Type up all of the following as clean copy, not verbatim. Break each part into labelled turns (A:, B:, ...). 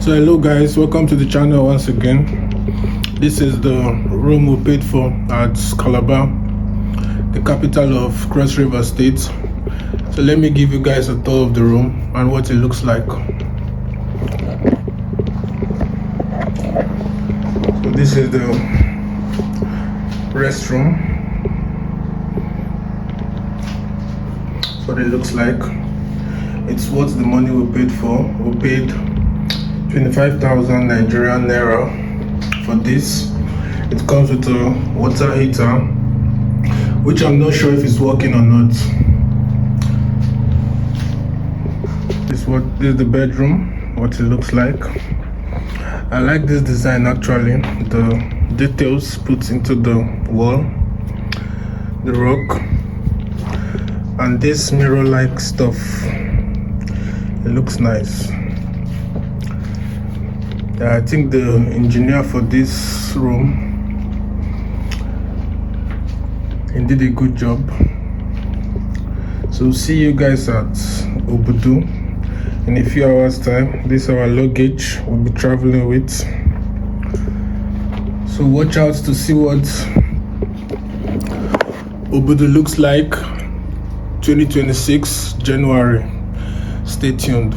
A: So hello guys, welcome to the channel once again. This is the room we paid for at Calabar, the capital of Cross River State. So let me give you guys a tour of the room and what it looks like. So this is the restroom. That's what it looks like. It's worth the money we paid for. We paid 25,000 Nigerian naira for this. It comes with a water heater, which I'm not sure if it's working or not. This is the bedroom, what it looks like. I like this design actually. The details put into the wall, the rock, and this mirror-like stuff. It looks nice. I think the engineer for this room, he did a good job. So see you guys at Obudu in a few hours time. This is our luggage we'll be traveling with. So watch out to see what Obudu looks like 2026 January. Stay tuned.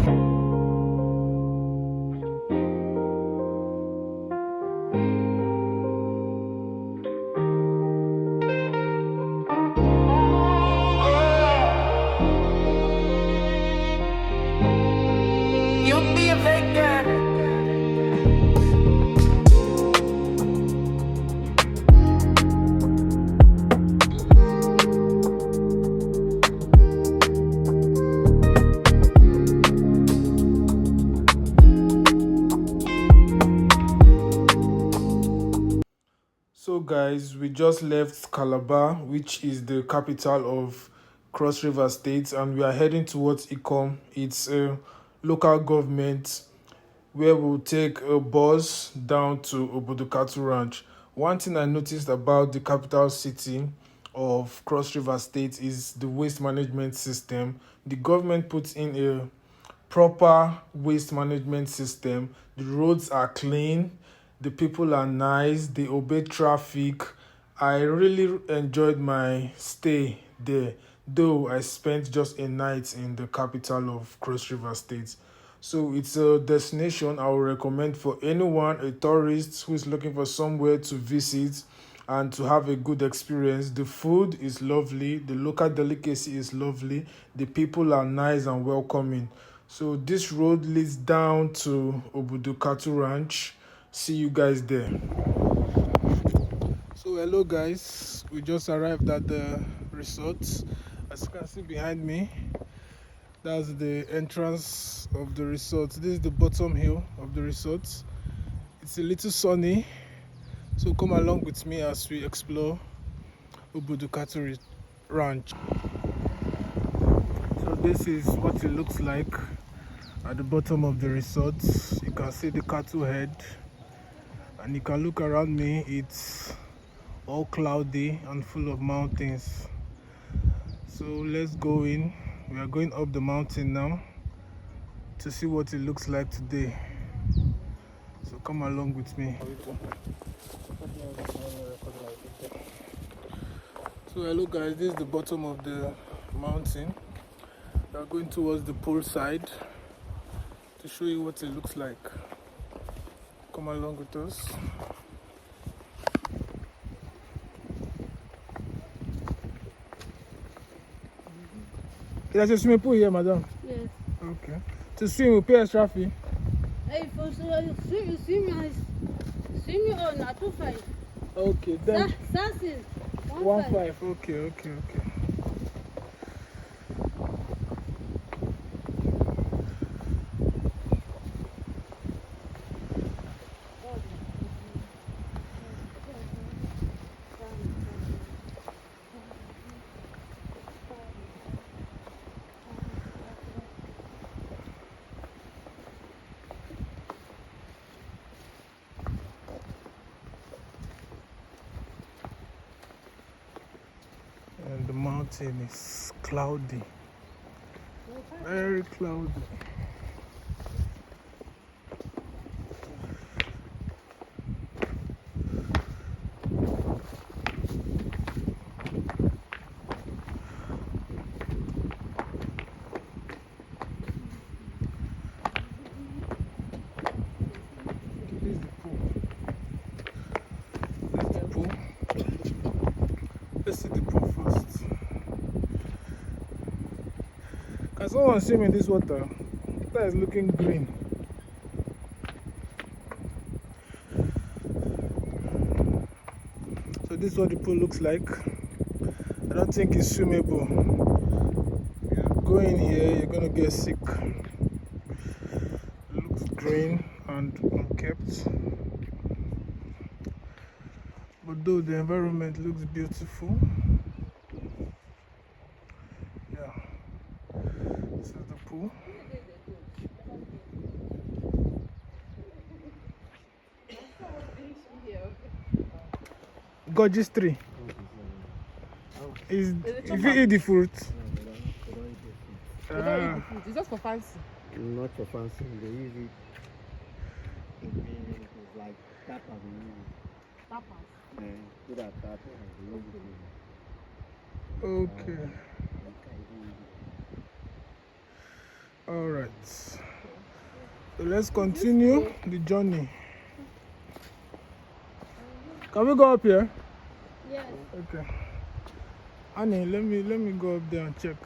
A: So guys, we just left Calabar, which is the capital of Cross River State, and we are heading towards Ikom. It's a local government where we'll take a bus down to Obudu Ranch. One thing I noticed about the capital city of Cross River State is the waste management system. The government puts in a proper waste management system. The roads are clean, the people are nice, they obey traffic. I really enjoyed my stay there, though I spent just a night in the capital of Cross River State. So it's a destination I would recommend for anyone, a tourist who is looking for somewhere to visit and to have a good experience. The food is lovely, the local delicacy is lovely, the people are nice and welcoming. So this road leads down to Obudu Ranch. See you guys there. So hello guys, we just arrived at the resort. As you can see behind me, that's the entrance of the resort. This is the bottom hill of the resort. It's a little sunny, so come along with me as we explore Obudu Ranch. So this is what it looks like at the bottom of the resort. You can see the cattle head, and you can look around me. It's all cloudy and full of mountains. So let's go in. We are going up the mountain now to see what it looks like today. So come along with me. So hello guys, this is the bottom of the mountain. We are going towards the pole side to show you what it looks like. Come along with us. There's a swimming pool here, madam?
B: Yes.
A: Okay. To swim, we pay extra fee?
B: Hey, for swim or not 2.5.
A: Okay, then.
B: That is
A: 1.5. Okay. And the mountain is cloudy, very cloudy. Let's see the pool first. Can someone swim in this water? That is looking green. So this is what the pool looks like. I don't think it's swimmable. If you go in here, you're gonna get sick. It looks green and unkept. But though the environment looks beautiful. Yeah. This is the pool. Gorgeous tree. Is if you eat the fruit.
C: They don't eat the fruit. It's just for fancy.
D: Not for fancy. They use it. It's like tapas.
C: Tapas.
D: Put that tapas and they use it.
A: Okay. All right. So let's continue the journey. Can we go up here?
B: Yes.
A: Okay. Annie, let me go up there and check.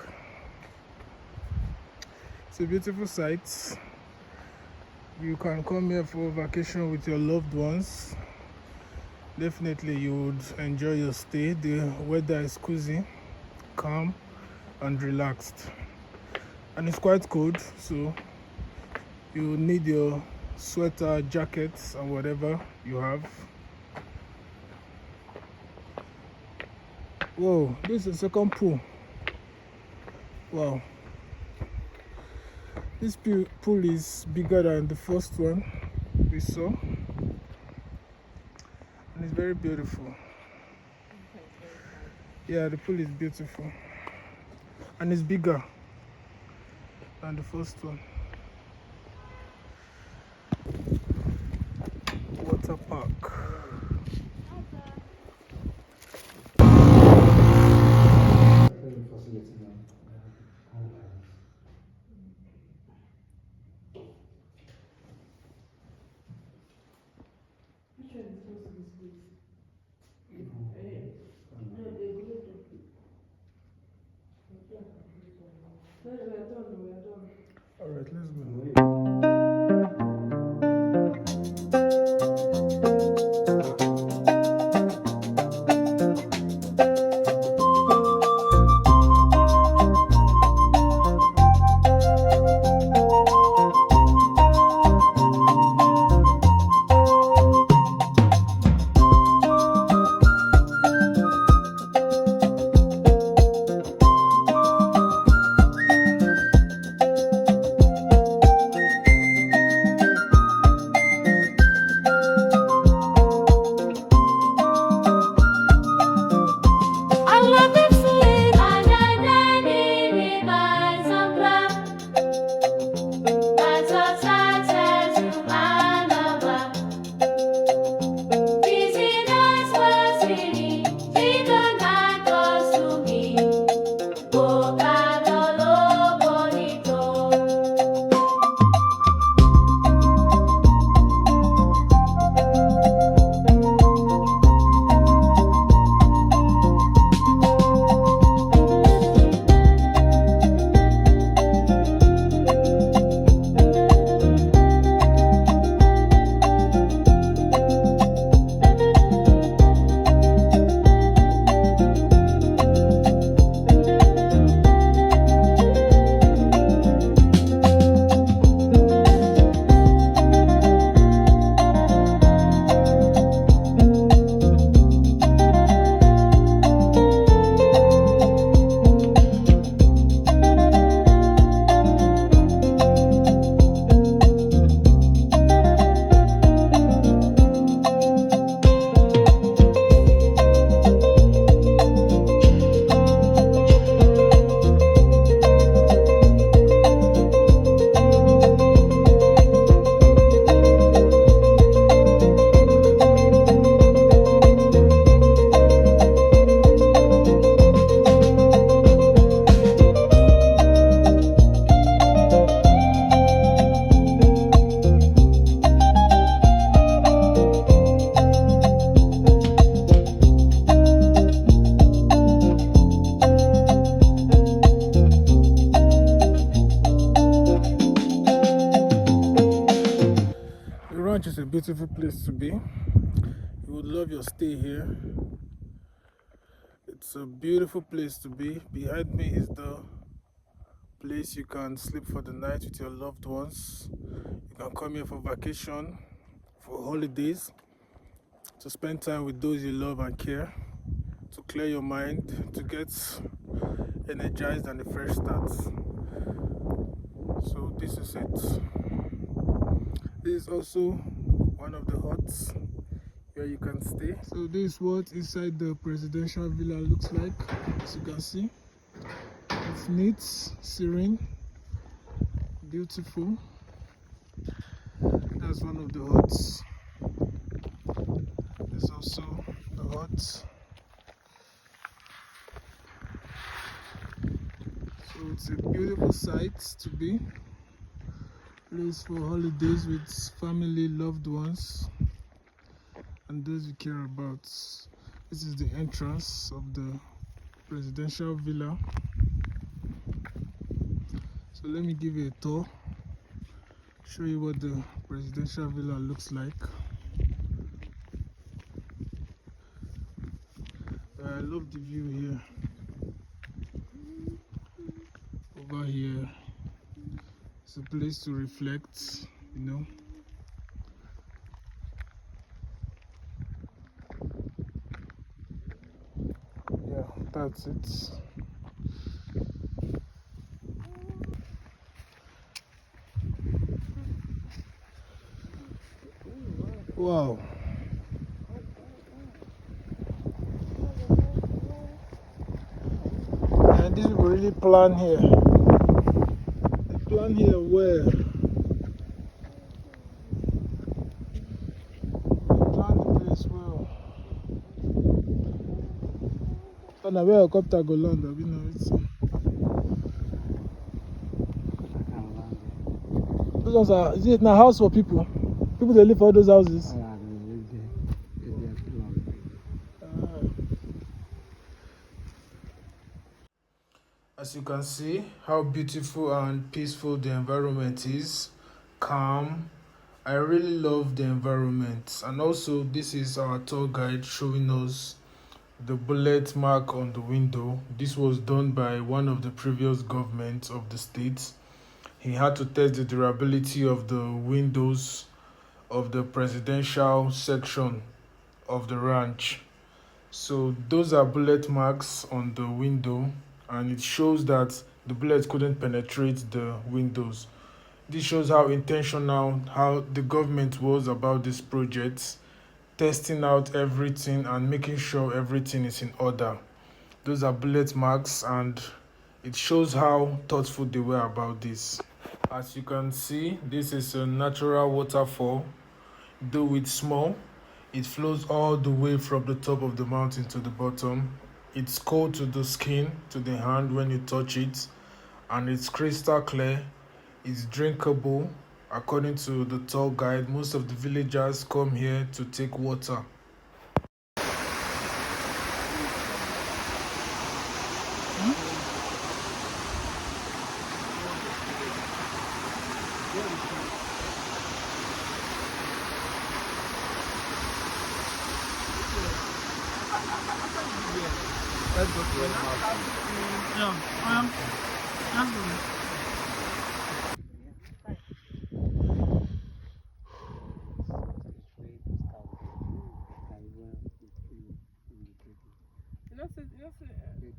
A: It's a beautiful sight. You can come here for vacation with your loved ones. Definitely you would enjoy your stay. The weather is cozy, calm and relaxed. And it's quite cold, so you need your sweater, jackets and whatever you have. Whoa, this is the second pool. Wow. This pool is bigger than the first one we saw. And it's very beautiful. Yeah, the pool is beautiful. And it's bigger than the first one. Water park. Alright, ranch is a beautiful place to be. You would love your stay here. It's a beautiful place to be. Behind me is the place you can sleep for the night with your loved ones. You can come here for vacation, for holidays, to spend time with those you love and care, to clear your mind, to get energized and a fresh start. So this is it. This is also one of the huts where you can stay. So this is what inside the presidential villa looks like. As you can see, it's neat, serene, beautiful. That's one of the huts. There's also the hut. So it's a beautiful site to be. Place for holidays with family, loved ones, and those you care about. This is the entrance of the presidential villa. So let me give you a tour, show you what the presidential villa looks like. I love the view here. Over here, it's a place to reflect, you know. Yeah, that's it. Wow. And these people really plan here. They plan here well. They plan the place well. So now where helicopter go land, you know it's. Those ones are, is it now house for people? People they live for those houses. As you can see, how beautiful and peaceful the environment is. Calm. I really love the environment. And also, this is our tour guide showing us the bullet mark on the window. This was done by one of the previous governments of the state. He had to test the durability of the windows of the presidential section of the ranch. So those are bullet marks on the window, and it shows that the bullet couldn't penetrate the windows. This shows how intentional how the government was about this project, testing out everything and making sure everything is in order. Those are bullet marks, and it shows how thoughtful they were about this. As you can see, this is a natural waterfall. Though it's small, it flows all the way from the top of the mountain to the bottom. It's cold to the skin, to the hand when you touch it, and it's crystal clear. It's drinkable. According to the tour guide, most of the villagers come here to take water.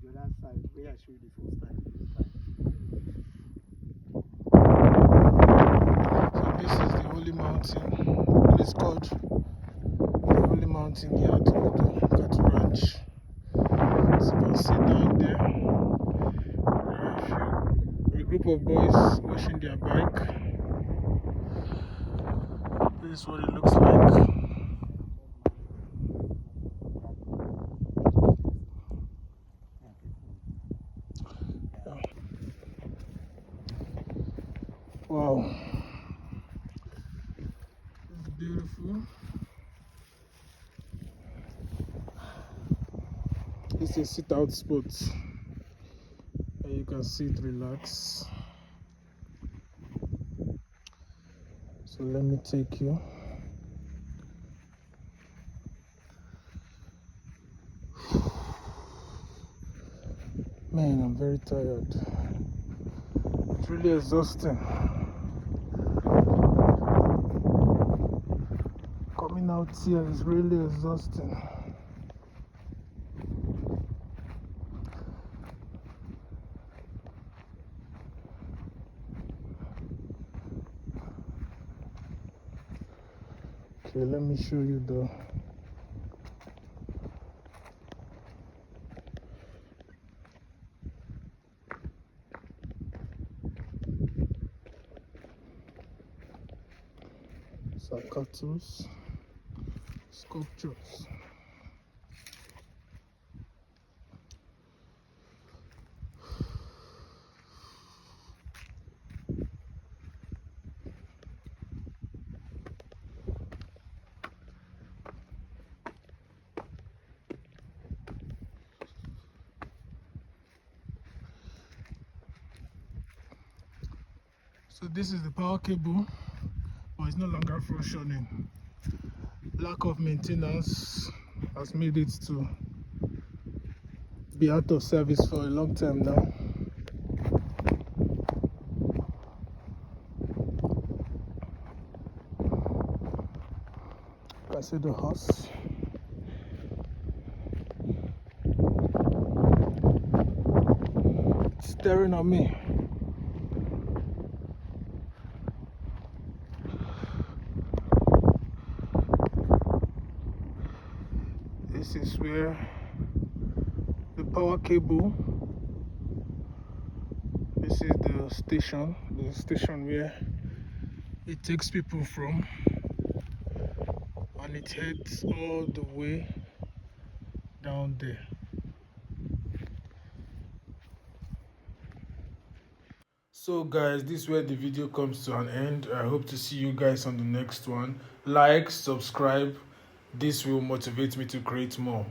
D: The other side, where I showed you the first time.
A: So this is the holy mountain. It's called the holy mountain here at Obudu Cattle Ranch. So you can see down there, a group of boys washing their bike. This is what it looks like. Wow, it's beautiful. It's a sit-out spot, and you can sit, relax. So let me take you. Man, I'm very tired. It's really exhausting. Coming out here is really exhausting. Okay, let me show you the Sakatos sculptures. So this is the power cable, but it's no longer functioning. Lack of maintenance has made it to be out of service for a long time now. You can see the horse. It's staring at me. This is where the power cable, this is the station where it takes people from, and it heads all the way down there. So guys, this is where the video comes to an end. I hope to see you guys on the next one. Like, subscribe. This will motivate me to create more.